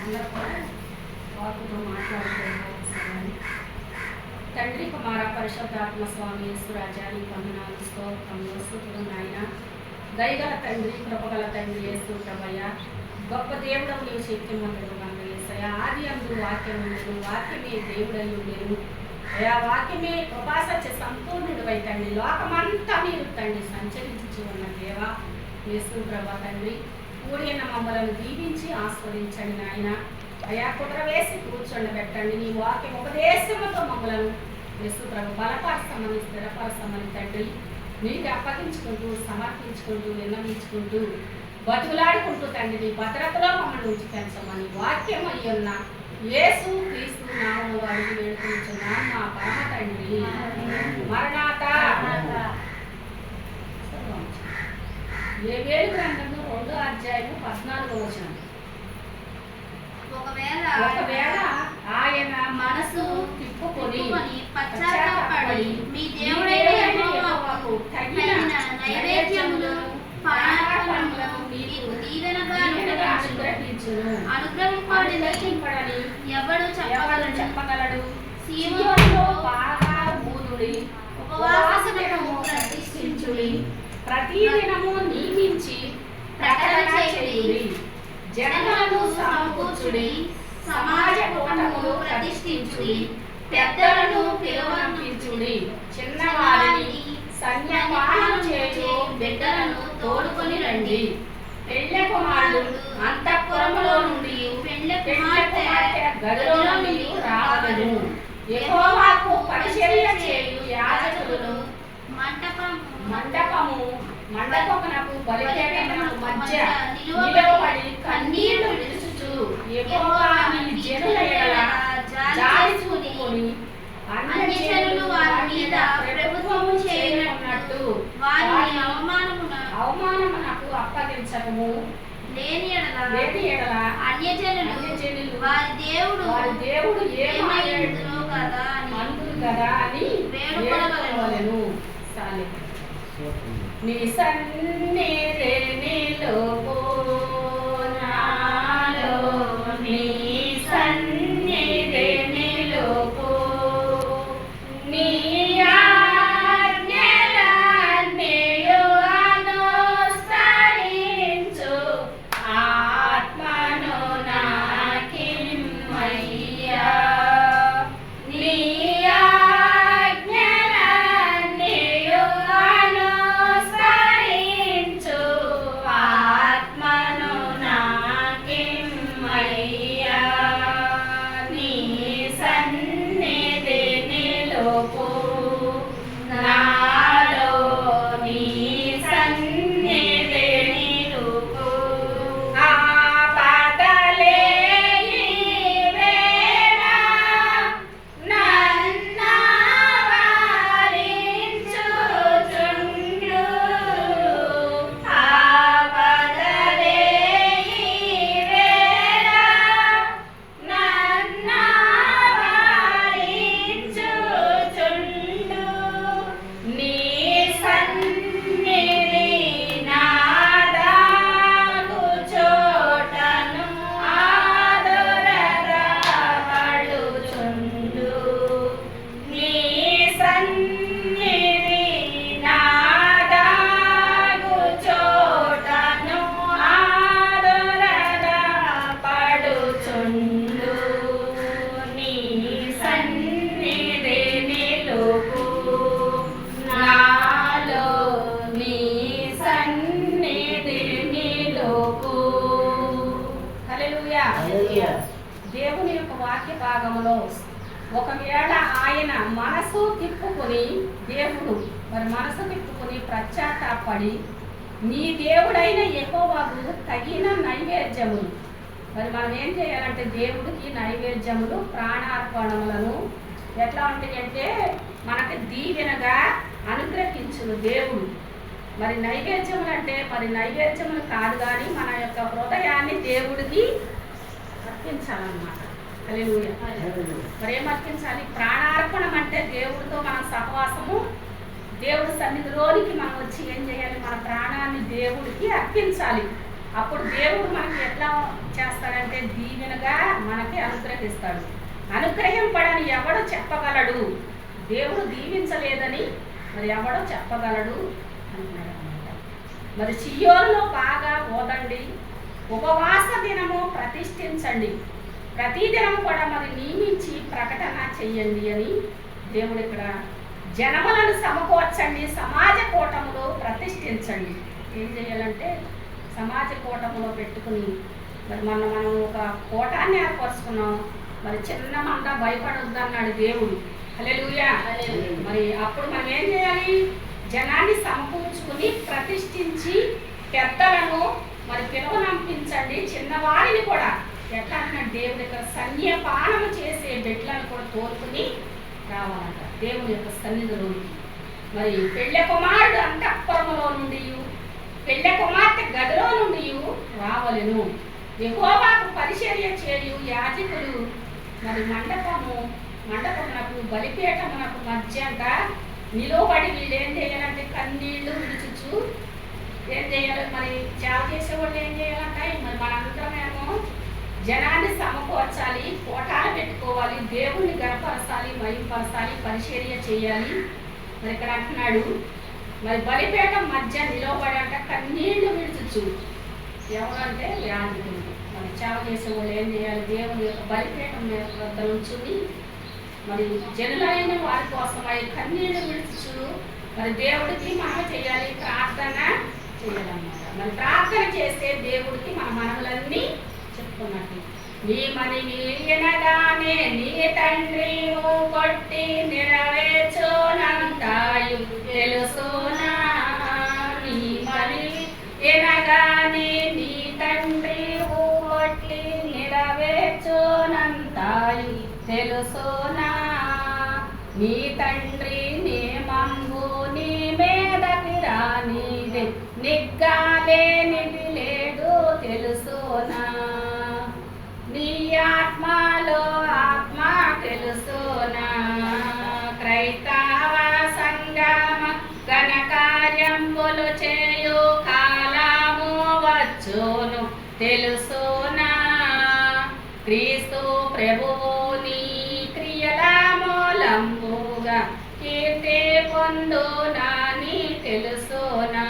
అందరూ కూడా వాకుతో మాట్లాడుకోవాలి. తండ్రి కుమార పరిశుద్ధాత్మ స్వామి యేసురాజాని వందనాలు స్తోత్రములు స్తుతులు నాయన. దయగల తండ్రి కృపగల తండ్రి యేసు ప్రభయ్య, గొప్ప దేవుడవు నీవు శక్తిమంతుడు కనుక యేసయ్య. ఆది అందు వాక్యము నేను, వాక్యమే దేవుడై ఉండేను అయా. వాక్యమే కృపాసత్య సంపూర్ణుడు అయి తండ్రి లోకమంతా మీరు తండ్రి సంచరించి ఉన్న దేవ యేసు ప్రభా తండ్రి. కూడిన మమ్మలను దీవించి ఆస్వాదించండి నాయన. అయా కుట్ర వేసి కూర్చోండబెట్టండి. నీ వాక్యం ఉపదేశముతో మమ్మలను యేసు ప్రభు బలపరచమని స్థిరపరచమని తండ్రి నీకు అప్పగించుకుంటూ సమర్పించుకుంటూ విన్నవించుకుంటూ బతుకులాడుకుంటూ తండ్రి నీ భద్రతలో మమ్మల్ని ఉంచుకెంచమని వాక్యం అయ్యి ఉన్న యేసు క్రీస్తు నామములో అడిగి వేడుకుంటున్నాం మా పరమ తండ్రి. మరణాత. లేవీయుల గ్రంథము 2వ అధ్యాయము 14వ వచనం. ఒకవేళ ఆయన మనసు తిప్పుకొని పశ్చాత్తాపడి మీ దేవుడైన యెహోవాకు తగిన నైవేద్యములను పానార్పణములను మీకు దీవెనగా అనుగ్రహింపడని ఎవడు చెప్పగలడు? సీయోనులో బాగా ఊదుడి, ఉపవాసము ప్రతిష్ఠించుడి, ప్రతిదినము నియమించి ప్రకటన చేయుడి, జనములను సమకూర్చుడి, సమాజ కూటములు ప్రతిష్ఠించుడి, పెద్దలను పిలువనంపించుడి, చిన్నవారిని సన్యపానం చేయు బిడ్డలను తోడుకొని రండి. పెళ్లి కుమారుడు అంతఃపురములో నుండి పెళ్లి కుమార్తె గదిలో నుండి రావలను. యెహోవాకు పరిచర్య చేయు యాజకులను మండపమునకు బలిపీఠమునకు మధ్య నిలబడి కన్నీళ్లు విడుచుచు యెహోవా నీ జనుల ఎడల జాలి చూపుకొని అన్యజనులు వారి మీద ప్రభుత్వము చేయనట్టు వారిని అవమానమునకు అప్పగించకము. లేని ఎడల అన్యజనులు వారి దేవుడు ఏమయ్యుండునో కదా అని వేడుకొనవలెను. నీ సన్నిధిలో నాలో నీ సన్నిధిలో నీ ఆజ్ఞలన్నీయు అనుసరించు ఆత్మను నాకిమ్మయ్యా. నీ ఆజ్ఞలన్నీయు అనుసరించు ఆత్మను నాకిమ్మయ్యా. నీ సన్నిధి నిలుపు నాలో నీ సన్నిధి నిలుపు. ఆపదలే ఈ వేళ నన్నావరించుచుండు. ఆపదలే ఈ వేళ నన్నావరించుచుండు. నీ సన్నిధి నాదాగు చోటను ఆదరగా పడుచుండు. నీ సన్నిధి నాదాగు చోటను ఆదరగా పడుచుండు. నీ సన్నిధి నిలుపు నాలో నీ సన్నిధి నిలుపు. హల్లెలూయా. దేవుని యొక్క వాక్య భాగములో ఒకవేళ ఆయన మనసు తిప్పుకొని మనసు తిప్పుకొని పశ్చాత్తాపడి నీ దేవుడైన యెహోవాకు తగిన నైవేద్యములు. మనం ఏం చేయాలంటే దేవుడికి నైవేద్యములు ప్రాణార్పణములను ఎట్లా ఉంటాయంటే మనకి దీవెనగా అనుగ్రహించును దేవుడు. నైవేద్యములు అంటే నైవేద్యములు కాదు కానీ మన యొక్క హృదయాన్ని దేవుడికి అర్పించాలన్నమాట. హల్లెలూయా. ఏం అర్పించాలి? ప్రాణార్పణం అంటే దేవుడితో మన సహవాసము, దేవుడి సన్నిధిలోనికి మనం వచ్చి ఏం చేయాలి? మన ప్రాణాన్ని దేవుడికి అర్పించాలి. అప్పుడు దేవుడు మనకి ఎట్లా చేస్తాడంటే దీవెనగా మనకి అనుగ్రహిస్తాడు. అనుగ్రహింపడని ఎవడు చెప్పగలడు? దేవుడు దీవించలేదని మరి ఎవడో చెప్పగలడు అంటున్నాడు అన్నమాట. మరి సియోనులో బాగా ఓదండి, ఉపవాస దినము ప్రతిష్ఠించండి, ప్రతి దినం కూడా మరి నియమించి ప్రకటన చెయ్యండి అని దేవుడు ఇక్కడ జనములను సమకూర్చండి, సమాజ కూటములో ప్రతిష్ఠించండి. ఏం చేయాలంటే సమాజ కూటములో పెట్టుకుని మరి మనం ఒక కూటాన్ని ఏర్పరుచుకున్నాం. మరి చిన్న మంద భయపడొద్దు అన్నాడు దేవుడు. హల్లెలూయా. మరి అప్పుడు మనం ఏం చేయాలి? జనాన్ని సమకూర్చుకుని ప్రతిష్ఠించి పెద్దలను మరి పిలువనంపించండి, చిన్నవారిని కూడా ఎట్లా అంటున్నాడు దేవుడి యొక్క సన్యపానము చేసే బిడ్డలను కూడా తోలుకుని రావాలంట దేవుని యొక్క సన్నిధిలోనికి. మరి పెళ్ళ కుమారుడు అంతఃపురములో నుండి, పెళ్ళ కుమార్తె గదిలో నుండి రావలెను. యెహోవాకు పరిచర్య చేయు యాజకులు మరి మండపమునకు బలిపీఠమునకు మధ్యంట నిలువబడి వీళ్ళు ఏం చేయాలంటే కన్నీళ్లు విడుచుచు ఏం చేయాలి? మరి సేవ చేసేవాళ్ళు ఏం చేయాలంటే మరి మనందరమేమో జనాన్ని సమకూర్చాలి, కోటాలు పెట్టుకోవాలి, దేవుణ్ణి గణపరచాలి, మహింపరచాలి, పరిచర్య చేయాలి. మరి ఇక్కడ అంటున్నాడు మరి బలిపీఠం మధ్య నిలవబడి అంట కన్నీళ్లు విడుచుచు. ఎవరంటే యాజకులు. మరి సేవ చేసేవాళ్ళు ఏం చేయాలి? దేవుని యొక్క బలిపీఠం వద్ద నుంచుని మరి జనులైన వారి కోసమై కన్నీళ్లు విడుచు మరి దేవుడికి మనం చేయాలి, ప్రార్థన చేయాలన్నమాట. మరి ప్రార్థన చేస్తే దేవుడికి మన మనవులన్నీ చెప్పుకున్నట్టు. నీ మనవి వినగానే నీ తండ్రి కొట్టి నెరవేర్చునంతాయు తెలుసునా. నీ మనవి వినగానే నీ తండ్రి కొట్టి నెరవేర్చునంతాయు తెలుసునా. నీ తండ్రి నేమంబు నీ మీదకి రానిదే, నిగ్గాలేనిది లేదు తెలుసునా. నీ ఆత్మలో ఆత్మ తెలుసునా. క్రైస్తవ సంగమ ఘనకార్యములు చేయు కాలము వచ్చును తెలుసునా. క్రీస్తు ప్రభువు నీ క్రియల మూలంబుగా కీర్తి పొందునాని తెలుసునా.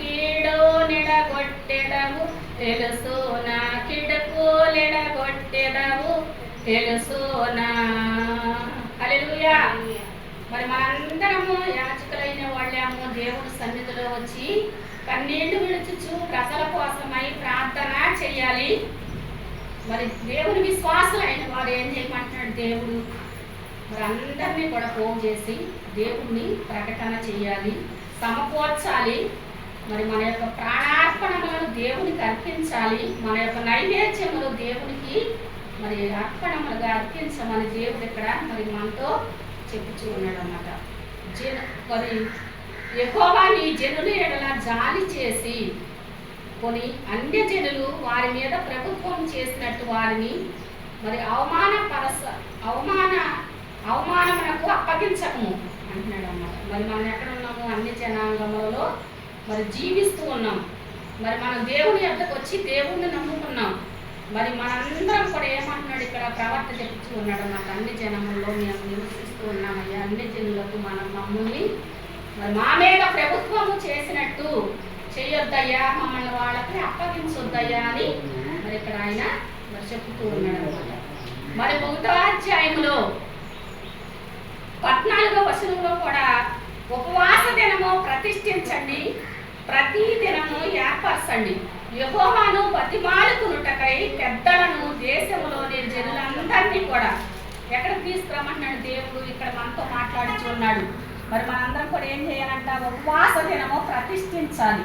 కీడు నిడగొట్టెదవు తెలుసునా, కిడుకులెడగొట్టెదవు తెలుసునా. హల్లెలూయా. మరి మనందరము యాజకులైన వాళ్ళేమో దేవుడి సన్నిధిలో వచ్చి కన్నీళ్లు విడుచుచు ప్రజల కోసమై ప్రార్థన చేయాలి. మరి దేవుని విశ్వాసులైన వారు ఏం చేయమంటున్నాడు దేవుడు? మరి అందరినీ కూడా పోగు చేసి దేవుణ్ణి ప్రకటన చేయాలి, సమకూర్చాలి. మరి మన యొక్క ప్రాణార్పణములను దేవునికి అర్పించాలి, మన యొక్క నైవేద్యములు దేవునికి మరి అర్పణములుగా అర్పించమని దేవుడు ఇక్కడ మరి మనతో చెప్పుచూ ఉన్నాడు అన్నమాట. మరి యెహోవా నీ జనుల ఎడల జాలి చేసి కొన్ని అన్యజనులు వారి మీద ప్రభుత్వం చేసినట్టు వారిని మరి అవమానమునకు అప్పగించము అంటున్నాడు అన్నమాట. మరి మనం ఎక్కడ ఉన్నాము? అన్ని జనాంగములలో మరి జీవిస్తూ ఉన్నాం. మరి మనం దేవుని యొద్దకు వచ్చి దేవుణ్ణి నమ్ముకున్నాం. మరి మనందరం కూడా ఏమంటున్నాడు ఇక్కడ? ప్రవర్త చెప్తూ ఉన్నాడు అన్నమాట. అన్ని జనముల్లో మేము నివసిస్తూ ఉన్నామయ్యా, అన్ని జనులకు మనం మమ్మల్ని మరి మా మీద ప్రభుత్వము చేసినట్టు చేయొద్దయ్యా, మమ్మల్ని వాళ్ళకి అప్పగించొద్దయ్యా అని మరి ఇక్కడ ఆయన మరి చెప్తూ ఉన్నాడు అనమాట. మరి 1వ అధ్యాయంలో 14వ వచనంలో కూడా ఉపవాస దినము ప్రతిష్ఠించండి, ప్రతి దినము ఏర్పరచండి, యెహోవాను బతిమాలుకునుటకై పెద్దలను దేశంలోని జనులందరినీ కూడా ఎక్కడికి తీసుకురమ్మంటున్నాడు దేవుడు? ఇక్కడ మనతో మాట్లాడుతూ ఉన్నాడు. మరి మనందరం కూడా ఏం చేయాలంట? ఉపవాస దినము ప్రతిష్ఠించాలి.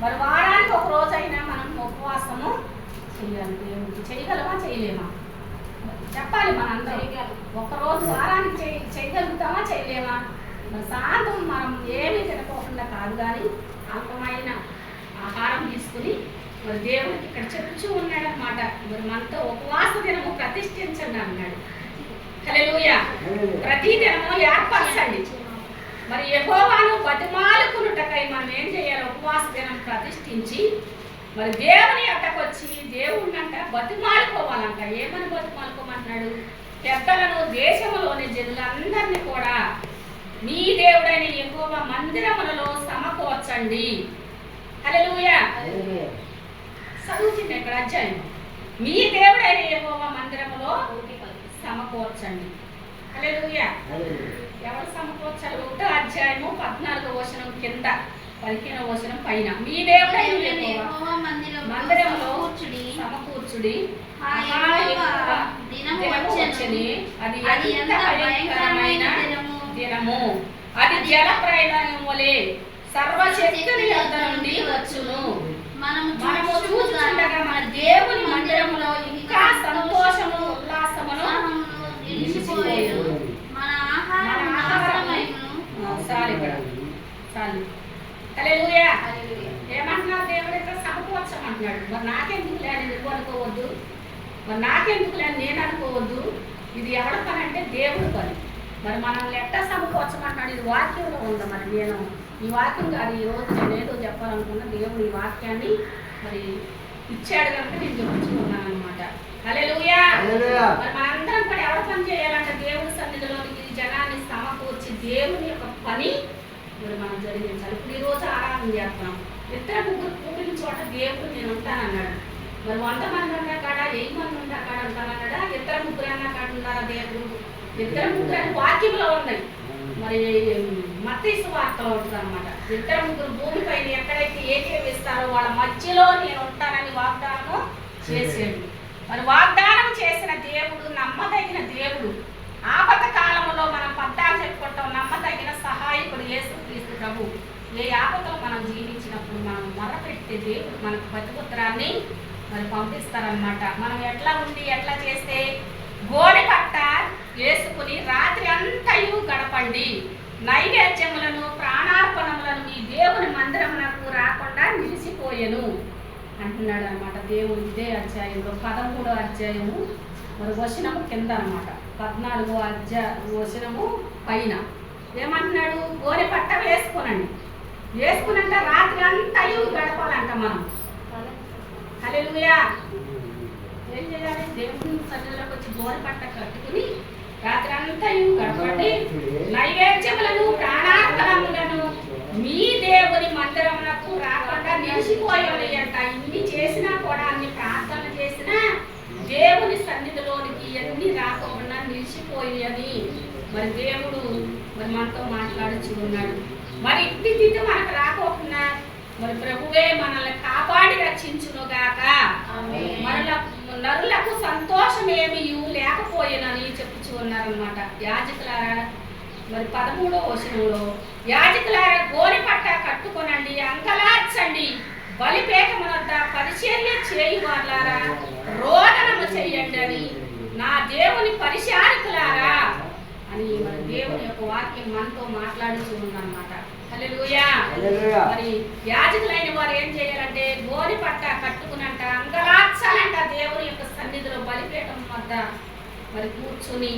మరి వారానికి ఒక రోజైనా మనం ఉపవాసము చేయాలి. దేవుడికి చేయగలమా చేయలేమా చెప్పాలి. మనందరం ఒకరోజు వారానికి చేయగలుగుతామా చేయలేమా? మరి సాయంత్రం మనం ఏమీ తినకోకుండా కాదు, కానీ అల్పమైన ఆహారం తీసుకుని మరి దేవుడికి ఇక్కడ చెప్పుచూ ఉన్నాడు అన్నమాట. మరి మనతో ఉపవాస దినము ప్రతిష్ఠించండి అన్నాడు. హల్లెలూయా. ప్రతి దినము ఏర్పరచండి. మరి యెహోవాను బతిమాలుకునుటకై మనం ఏం చేయాలి? ఉపవాస దినం ప్రతిష్ఠించి మరి దేవుని యొక్కకు వచ్చి దేవుడిని అంట బతిమాలుకోవాలంట. ఏమని బతిమాలుకోమంటున్నాడు? పెద్దలను దేశంలోని జనులందరినీ కూడా మీ దేవుడైన యెహోవా మందిరములలో సమకూర్చండి. హల్లెలూయా. చదువుతుంది ఇక్కడ అధ్యాయం. మీ దేవుడైన యెహోవా మందిరములో సమకూర్చండి. హల్లెలూయా. ఎవరు సమకూర్చాలి? 1వ అధ్యాయము 14వ వచనం కింద 15వ వచనం పైన మీ దేవుడైన యెహోవా మందిరములో సమకూర్చుడి. అది ఎంత భయంకరమైన దినము! అది జల ప్రళయం వలె సర్వశక్తుని యొద్ద నుండి వచ్చును. మనము చూస్తుండగా మన దేవుని మందిరములో ఇంకా సంతోషము ఉల్లాసమును నిలిచిపోయేను. హల్లెలూయా. ఏమంటున్నారు? దేవుడితో సమకూర్చమంటున్నాడు. మరి నాకెందుకు లేని నువ్వు అనుకోవద్దు, మరి నాకెందుకు లేని నేను అనుకోవద్దు. ఇది ఎవరి పని అంటే దేవుడి పని. మరి మనల్ని ఎట్టా సమకూర్చమంటున్నాడు? ఇది వాక్యంలో ఉంది. మరి నేను ఈ వాక్యం కాదు, ఈరోజు నేను ఏదో చెప్పాలనుకున్నా. దేవుడు ఈ వాక్యాన్ని మరి ఇచ్చాడు కనుక నేను చెప్పుకున్నాను అనమాట. హల్లెలూయా. మరి మనందరం కూడా ఎవరు పని చేయాలంటే దేవుడి సన్నిధిలోనికి జనాన్ని సమకూర్చి దేవుని యొక్క పని మరి మనం జరిగించాలి. ఇప్పుడు ఈరోజు ఆరాధన చేస్తున్నాం. ఇద్దరు ముగ్గురు కూడిన చోట దేవుడు నేను ఉంటానన్నాడు. మరి 100 మంది ఉన్నా కాడ 1000 మంది ఉన్నా కాడ ఉంటానన్నాడా? ఇద్దరు ముగ్గురు అన్నా కాడ ఉన్నారా దేవుడు? ఇద్దరు ముగ్గురు అని వాక్యంలో ఉన్నాయి. మరి మత్తయి సువార్తలో ఉంటుంది అనమాట. ఇద్దరు ముగ్గురు భూమిపైన ఎక్కడైతే ఏకీభవిస్తారో వాళ్ళ మధ్యలో నేను ఉంటానని వాగ్దానం చేసాడు. మరి వాగ్దానం చేసిన దేవుడు నమ్మదగిన దేవుడు. ఆపద కాలంలో మనం పద్దాలు చెప్పుకుంటాం. నమ్మదగిన సహాయకుడు యేసుక్రీస్తు ప్రభు. ఏ ఆపదలో మనం జీవించినప్పుడు మనం మొరపెట్టే దేవుడు మనకు ప్రతిపుత్రాన్ని మరి పంపిస్తారనమాట. మనం ఎట్లా ఉండి ఎట్లా చేస్తే గోనె పట్ట వేసుకుని రాత్రి అంతయు గడపండి. నైవేద్యములను ప్రాణార్పణములను మీ దేవుని మందిరమునకు రాకుండా నిలిచిపోయెను అంటున్నాడు అనమాట. దేవుడు ఇదే అధ్యాయంలో 13వ అధ్యాయము మరి వచనము కింద అనమాట. 14వ వచనము పైన ఏమంటున్నాడు? గోనె పట్ట వేసుకోనండి. వేసుకున్నంట రాత్రి అంతయు గడపాలంట మనం. హల్లెలూయా. ఏం చేయాలి? దేవుని సన్నిధిలోకి వచ్చి గోనె పట్ట కట్టుకుని రాత్రి అంతయు గడపండి. నైవేద్యములను ప్రాణార్పణములను మీ దేవుని మందిరమునకు రాకుండా నిలిచిపోయాలి అంట. ఇన్ని చేసినా కూడా, అన్ని ప్రార్థనలు చేసినా దేవుని సన్నిధిలోనికి ఎన్ని రాకుండా నిలిచిపోయాయని మరి దేవుడు మరి మనతో మాట్లాడుచు ఉన్నాడు. మరి ఇంటి తిట్టు మనకు రాకోకుండా మరి ప్రభువే మనల్ని కాపాడి రక్షించునుగాక. నరులకు సంతోషమేమీ లేకపోయేనని చెప్పుచూ ఉన్నారనమాట. యాజకులారా మరి 13వ వచనంలో యాజకులారా గోనె పట్ట కట్టుకొనండి, అంగలార్చండి, బలిపీఠం వద్ద పరిచర్య చేయువారులారా రోదనము చెయ్యండి అని నా దేవుని పరిచారకులారా అని మరి దేవుని యొక్క వాక్యం మనతో మాట్లాడుతూ ఉందన్నమాట. హల్లెలూయా. మరి యాజకులైన వారు ఏం చేయాలంటే గోనె పట్ట కట్టుకునంట అంగలార్చాలంట. దేవుని యొక్క సన్నిధిలో బలిపీఠం వద్ద మరి కూర్చుని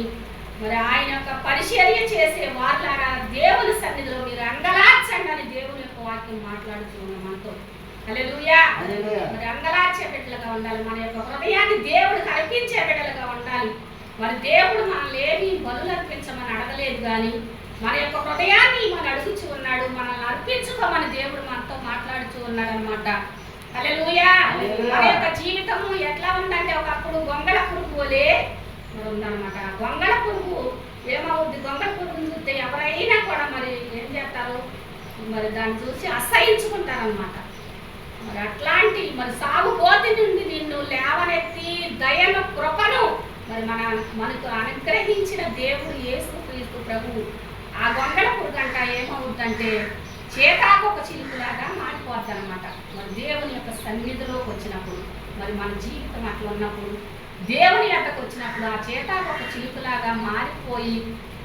మరి ఆయన యొక్క పరిచర్య చేసే వారులారా దేవుని సన్నిధిలో మీరు అంగలార్చండి అని దేవుని యొక్క వాక్యం మాట్లాడుతూ ఉన్నాం మనతో. హల్లెలూయా. మరి అంగలార్చే బిడ్డలుగా ఉండాలి. మన యొక్క హృదయాన్ని దేవుడికి అర్పించే బిడ్డలుగా ఉండాలి. మరి దేవుడు మనల్ని ఏమి బలులు అర్పించమని అడగలేదు, కానీ మన యొక్క హృదయాన్ని మనం అడుగుచూ ఉన్నాడు. మనల్ని అర్పించుకోమని దేవుడు మనతో మాట్లాడుతూ ఉన్నాడు అనమాట. హల్లెలూయా. మన యొక్క జీవితము ఎట్లా ఉందంటే ఒకప్పుడు గొంగళ పురుగు వలే ఉందన్నమాట. గొంగళ పురుగు ఏమవుద్ది? గొంగళ పురుగుని చూస్తే ఎవరైనా కూడా మరి ఏం చేస్తారు? మరి దాన్ని చూసి అసహించుకుంటారనమాట. మరి అట్లాంటి మరి సాగుబోతి నుండి నిన్ను లేవనెత్తి దయను కృపను మరి మనకు అనుగ్రహించిన దేవుడు యేసుక్రీస్తు ప్రభు. ఆ గొంగళ పురుగు అంట ఏమవుద్దంటే చేతాకు ఒక చిలుకులాగా మారిపోద్ది అనమాట. మరి దేవుని యొక్క సన్నిధిలోకి వచ్చినప్పుడు మరి మన జీవితం అట్లా ఉన్నప్పుడు దేవుని యొక్కకు వచ్చినప్పుడు ఆ చేతాకు ఒక చిలుకులాగా మారిపోయి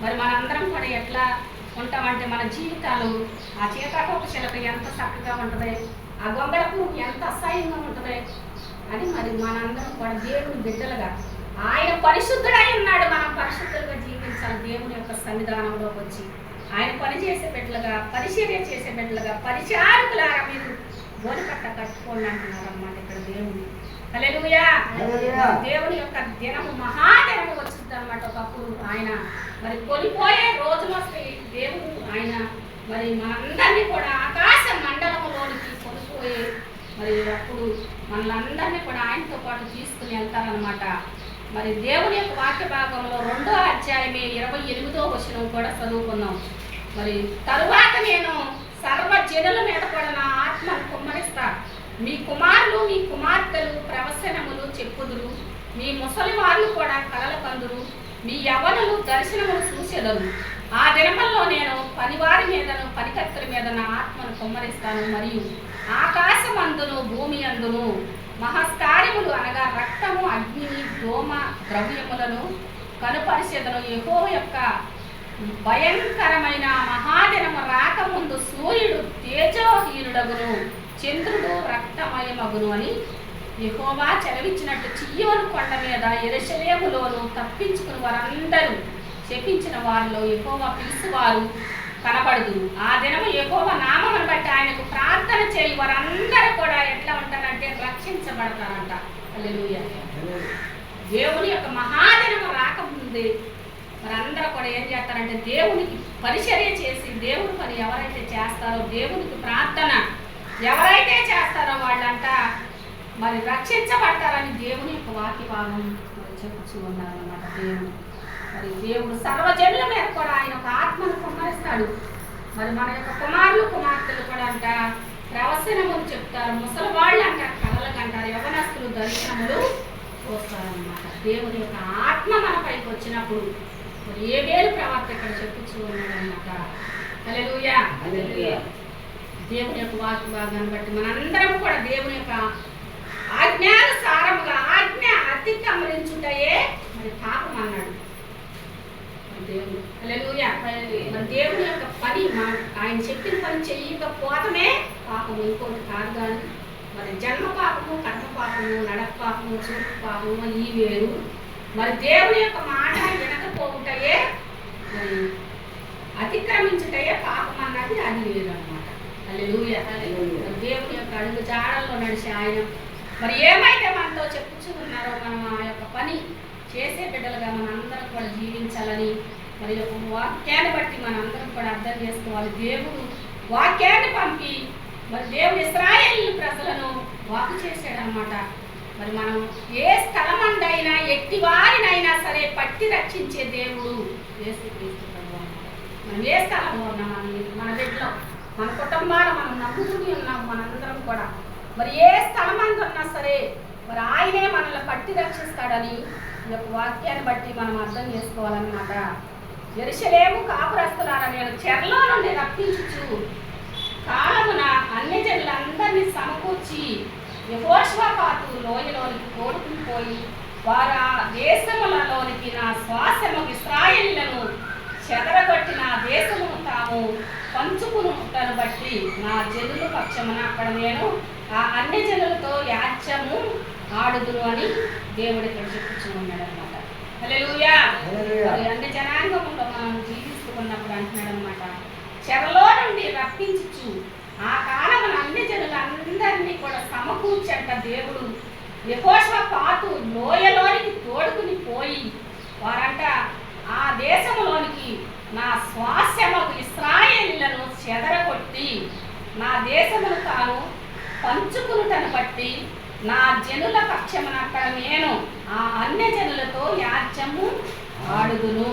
మరి మనందరం కూడా ఎట్లా ఉంటామంటే మన జీవితాలు ఆ చేతాకు ఒక చిలుక ఎంత చక్కగా ఉంటుంది, ఆ గొంగళ పురుగు ఎంత అసహ్యంగా ఉంటుంది అని మరి మనందరం కూడా దేవుని బిడ్డలుగా ఆయన పరిశుద్ధుడై ఉన్నాడు. మనం పరిశుద్ధులుగా జీవించాలి. దేవుని యొక్క సన్నిధానంలోకి వచ్చి ఆయన పని చేసే బిడ్డలుగా, పరిచర్య చేసే బిడ్డలుగా, పరిచారకులారా మీరు గోనెపట్ట కట్టుకోండి అంటున్నారు అన్నమాట ఇక్కడ దేవుడు. హల్లెలూయా. దేవుని యొక్క దినము మహాదినము వచ్చింది అనమాట. ఒకప్పుడు ఆయన మరి కొనిపోయే రోజులు వస్తాయి. దేవుడు ఆయన మరి మనందరినీ కూడా ఆకాశ మండలంలోనికి కొనిపోయే మరి అప్పుడు మనందరినీ కూడా ఆయనతో పాటు తీసుకుని వెళ్తారనమాట. మరి దేవుని యొక్క వాక్య భాగంలో 2వ అధ్యాయమే 28వ వచనం కూడా చదువుకున్నాం. మరి తరువాత నేను సర్వ జనుల మీద కూడా నా ఆత్మను కుమ్మరిస్తా. మీ కుమారులు మీ కుమార్తెలు ప్రవచనములు చెప్పుదురు, మీ ముసలి వాళ్ళు కూడా కలలు కందురు, మీ యవ్వనులు దర్శనములు చూచెదరు. ఆ దినముల్లో నేను పనివారి మీదను పనికత్తెల మీద నా ఆత్మను కుమ్మరిస్తాను. మరియు ఆకాశమందును భూమి అందును మహస్కార్యములు అనగా రక్తము, అగ్నిని, దోమ, ద్రవ్యములను కనుపరిచేదను. యెహోవా యొక్క భయంకరమైన మహాదినము రాకముందు సూర్యుడు తేజోహీనుడగును, చంద్రుడు రక్తమయమగును అని యెహోవా చెలవిచ్చినట్టు చీయోను కొండ మీద యెరూషలేములోను తప్పించుకుని వారందరూ శపించిన వారిలో యెహోవా పిలుచువారు కనబడుదురు. ఆ దినము యెహోవా నామమును బట్టి ఆయనకు ప్రార్థన చేయి వారందరూ కూడా ఎట్లా ఉంటారంటే రక్షించబడతారంట. హల్లెలూయా. దేవుని యొక్క మహాదినము రాకముందే వారందరూ కూడా ఏం చేస్తారంటే దేవునికి పరిచర్య చేసి దేవుని పని ఎవరైతే చేస్తారో, దేవునికి ప్రార్థన ఎవరైతే చేస్తారో వాళ్ళంట మరి రక్షించబడతారని దేవుని యొక్క వాక్య భాగం చెప్పుచూ ఉన్నారన్నమాట. దేవుడు సర్వజనుల మీద కూడా ఆయన ఒక ఆత్మను కుమ్మరిస్తాడు. మరి మన యొక్క కుమారులు కుమార్తెలు కూడా అంట ప్రవచనములు చెప్తారు, ముసలి వాళ్ళు అంట కలలకు అంటారు, యవనస్తులు దర్శనములు చూస్తారన్నమాట. దేవుని యొక్క ఆత్మ మన పైకి వచ్చినప్పుడు మరి ఏబేలు ప్రవక్త ఇక్కడ చెప్పుచూ ఉన్నాడన్నమాట. హల్లెలూయా. దేవుని యొక్క వాక్య భాగాన్ని బట్టి మనందరం కూడా దేవుని యొక్క ఆజ్ఞానుసారముగా ఆజ్ఞ అతిక్రమించుటయే మరి పాపం అన్నాడు దేవుడు. హల్లెలూయా. మరి దేవుని యొక్క పని ఆయన చెప్పిన పని చెయ్యకపోవటమే పాపము, ఇంకోటి కాదు. కానీ మరి జన్మ పాపము, కర్మ పాపము, నడక పాపము, చూపు పాపము ఈ వేరు. మరి దేవుని యొక్క మాట వినకపోవుటయే మరి అతిక్రమించుటయే పాపం అన్నది అది వేరు అన్నమాట. హల్లెలూయా. దేవుని యొక్క అడుగు జాడల్లో నడిచి ఆయన మరి ఏమైతే మనతో చెప్పుచూ ఉన్నారో మనం ఆ యొక్క పని చేసే బిడ్డలుగా మనందరం కూడా జీవించాలని మరి యొక్క వాక్యాన్ని బట్టి మనందరం కూడా అర్థం చేసుకోవాలి. దేవుడు వాక్యాన్ని పంపి మరి దేవుడు ఇశ్రాయేలు ప్రజలను వాకు చేశాడనమాట. మరి మనం ఏ స్థలమందైనా ఎట్టి వారినైనా సరే పట్టి రక్షించే దేవుడు యేసుక్రీస్తు ప్రభువు. మనం ఏ స్థలంలో ఉన్నాం, మన బిడ్డలో, మన కుటుంబాలు మనం నమ్ముకుని ఉన్నాం మనందరం కూడా. మరి ఏ స్థలమందు ఉన్నా సరే మరి ఆయనే మనల్ని పట్టి రక్షిస్తాడని ఈ యొక్క వాక్యాన్ని బట్టి మనం అర్థం చేసుకోవాలన్నమాట. యెరూషలేము కాపురస్తులారా, నేను చెరలో నుండి రప్పించుచు కాలమున అన్ని జనులందరినీ సమకూర్చి యెహోషాపాతు లోయలోనికి తోడుకుని పోయి వారు ఆ దేశములలోనికి నా శ్వాసము ఇశ్రాయేలులను చెదరగొట్టి నా దేశమును తాము పంచుకునుటను బట్టి నా జనుల పక్షమున అక్కడ నేను ఆ అన్ని జనులతో యాజ్యము ఆడుదును అని దేవుడు ఇక్కడ చెప్పుచూ ఉన్నాడు అనమాట. హల్లెలూయా. అన్ని జనాంగంలో మనం జీవిస్తున్నప్పుడు అంటున్నాడు అనమాట, చెరలో నుండి రప్పించుచు ఆ కాలమున అన్ని జనులందరినీ కూడా సమకూర్చంట దేవుడు యెహోషాపాతు లోయలోనికి తోడుకుని పోయి వారంట ఆ దేశంలోనికి నా స్వాస్యమగు ఇశ్రాయేలులను చెదరగొట్టి నా దేశమును తాను పంచుకునుటను బట్టి నా జనుల పక్షమున అక్కడ నేను ఆ అన్య జనులతో యాజ్యము ఆడుదును.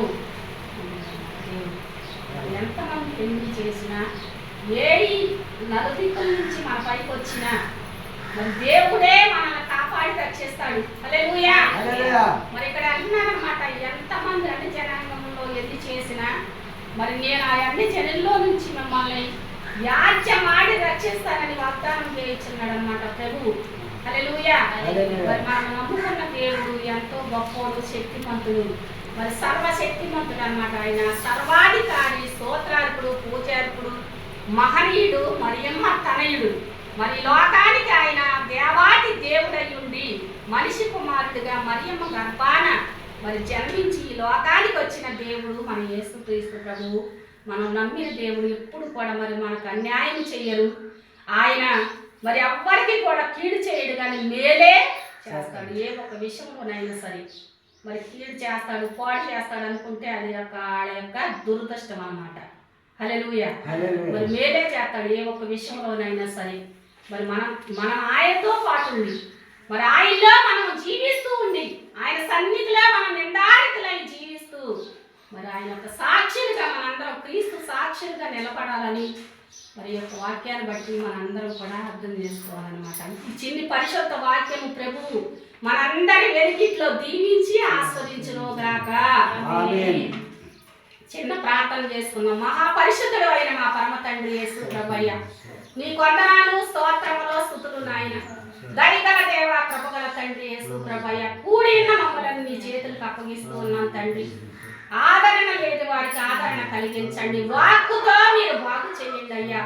ఎంతమంది పెళ్లి చేసినా ఏ నలుదిక్కుల నుంచి మన పైకి వచ్చినా మరి దేవుడే మనల్ని కాపాడి రక్షిస్తాడు. హల్లెలూయా. మరి ఇక్కడ అంటున్నారన్నమాట, ఎంతమంది అన్ని జనాంగంలో ఎన్ని చేసినా మరి నేను ఆ అన్ని జనుల్లో నుంచి మిమ్మల్ని యాజ్యమాడి రక్షిస్తానని వాగ్దానం చేయించున్నాడు అనమాట ప్రభువు. హల్లెలూయా. మరి మనం నమ్ముకున్న దేవుడు ఎంతో గొప్పోడు, శక్తిమంతుడు, మరి సర్వశక్తిమంతుడు అన్నమాట. ఆయన సర్వాధికారి, స్తోత్రార్పుడు, పూజార్పుడు, మహనీయుడు, మరియమ్మ తనయుడు. మరి లోకానికి ఆయన దేవాది దేవుడై ఉండి మనిషి కుమారుడిగా మరియమ్మ గర్భాన మరి జన్మించి ఈ లోకానికి వచ్చిన దేవుడు మన యేసుక్రీస్తు ప్రభువు. మనం నమ్మిన దేవుడు ఎప్పుడు కూడా మరి మనకు అన్యాయం చెయ్యరు. ఆయన మరి ఎవ్వరికి కూడా కీడు చేయడు కానీ మేలే చేస్తాడు. ఏ ఒక్క విషయంలోనైనా సరే మరి కీడు చేస్తాడు, పాడు చేస్తాడు అనుకుంటే అది వాళ్ళ యొక్క దురదృష్టం అన్నమాట. హల్లెలూయా. మరి మేలే చేస్తాడు ఏ ఒక్క విషయంలోనైనా సరే. మరి మనం ఆయనతో పాటు ఉండి మరి ఆయనలో మనం జీవిస్తూ ఉండి ఆయన సన్నిధిలో మనం నిందారితులై జీవిస్తూ మరి ఆయన యొక్క సాక్షులుగా మనందరం క్రీస్తు సాక్షులుగా నిలబడాలని మరి యొక్క వాక్యాన్ని బట్టి మనందరం కూడా అర్థం చేసుకోవాలన్నమాట. ఈ చిన్ని పరిశుద్ధ వాక్యము ప్రభువు మనందరి వెలికిట్లో దీవించి ఆస్వాదించునుగాక. చిన్న ప్రార్థన చేసుకుందాం. మహాపరిశుద్ధుడు అయిన మా పరమ తండ్రి యేసు ప్రభువయ్య, నీ వందనాలు స్తోత్రములు స్తుతులు నాయన. దయగల దేవ, కృపగల తండ్రి యేసు ప్రభువయ్య, కూడి ఉన్న మమ్మల్ని నీ చేతులకు అప్పగిస్తూ ఉన్నాం తండ్రి. ఆదరణ లేని వారికి ఆదరణ కలిగించండి. వాక్కుతో మీరు బాగు చేయండి అయ్యా.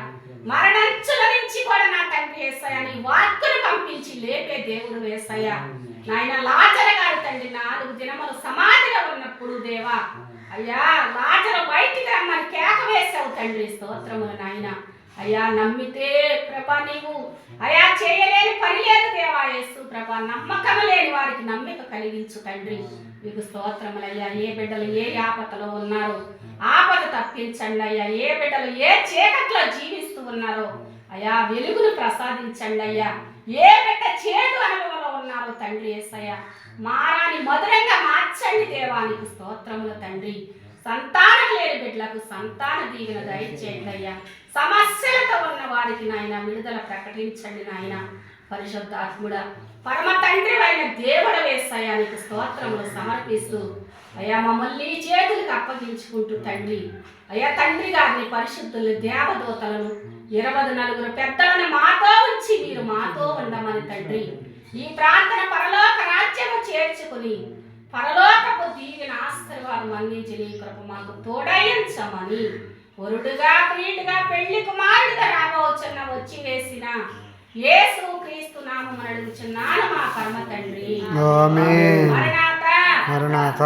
మరణంచుల నుంచి కూడా నా తండ్రి యేసయ్య నీ వాక్కును పంపించి లేపే దేవుడు యేసయ్య. నాయన లాజరు గారు తండ్రి 4 దినములు సమాధిలో ఉన్నప్పుడు దేవా అయ్యా లాజరు బయటికి రమ్మని కేక వేసావు తండ్రి. స్తోత్రములు నాయన. అయ్యా నమ్మితే ప్రభా నీవు అయ్యా చేయలేని పని లేదు దేవా యేసు ప్రభా. నమ్మకం లేని వారికి నమ్మిక కలిగించు తండ్రి. మీకు స్తోత్రములయ్యా. ఏ బిడ్డలు ఏ ఆపదలో ఉన్నారో ఆపద తప్పించండి అయ్యా. ఏ బిడ్డలు ఏ చీకట్లో జీవిస్తూ ఉన్నారో అయ్యా వెలుగును ప్రసాదించండి అయ్యా. ఏ బిడ్డ చేదు అనుభవంలో ఉన్నారో తండ్రి యేసయ్య మారాని మధురంగా మార్చండి దేవా. నీకు స్తోత్రములు తండ్రి. సంతానం లేని బిడ్డలకు సంతాన దీవెన దయచేయండి అయ్యా. సమస్యలతో ఉన్న వారికి నాయన విడుదల ప్రకటించండి నాయన. పరిశుద్ధాత్ముడా పరమ తండ్రి అయిన దేవుడు యేసయ్య నీకు స్తోత్రములు సమర్పిస్తూ అయ్యా మమ్మల్ని చేతులకు అప్పగించుకుంటూ తండ్రి అయ్యా తండ్రి గారిని పరిశుద్ధులు దేవదూతలను 24 పెద్దలను మాతో ఉంచి మీరు మాతో ఉండమని తండ్రి ఈ ప్రార్థన పరలోక రాజ్యము చేర్చుకుని పరలోకపు దీవెన ఆశీర్వాదం అందించి నీ కృప మాకు తోడయించమని వరుడుగా ప్రియుడిగా పెళ్లి కుమారుడిగా రాబోచున్న వచ్చి వేసిన యేసు క్రీస్తు నామమున అడుగుచున్నాను మా పరమ తండ్రి. ఆమేన్. మరణాత.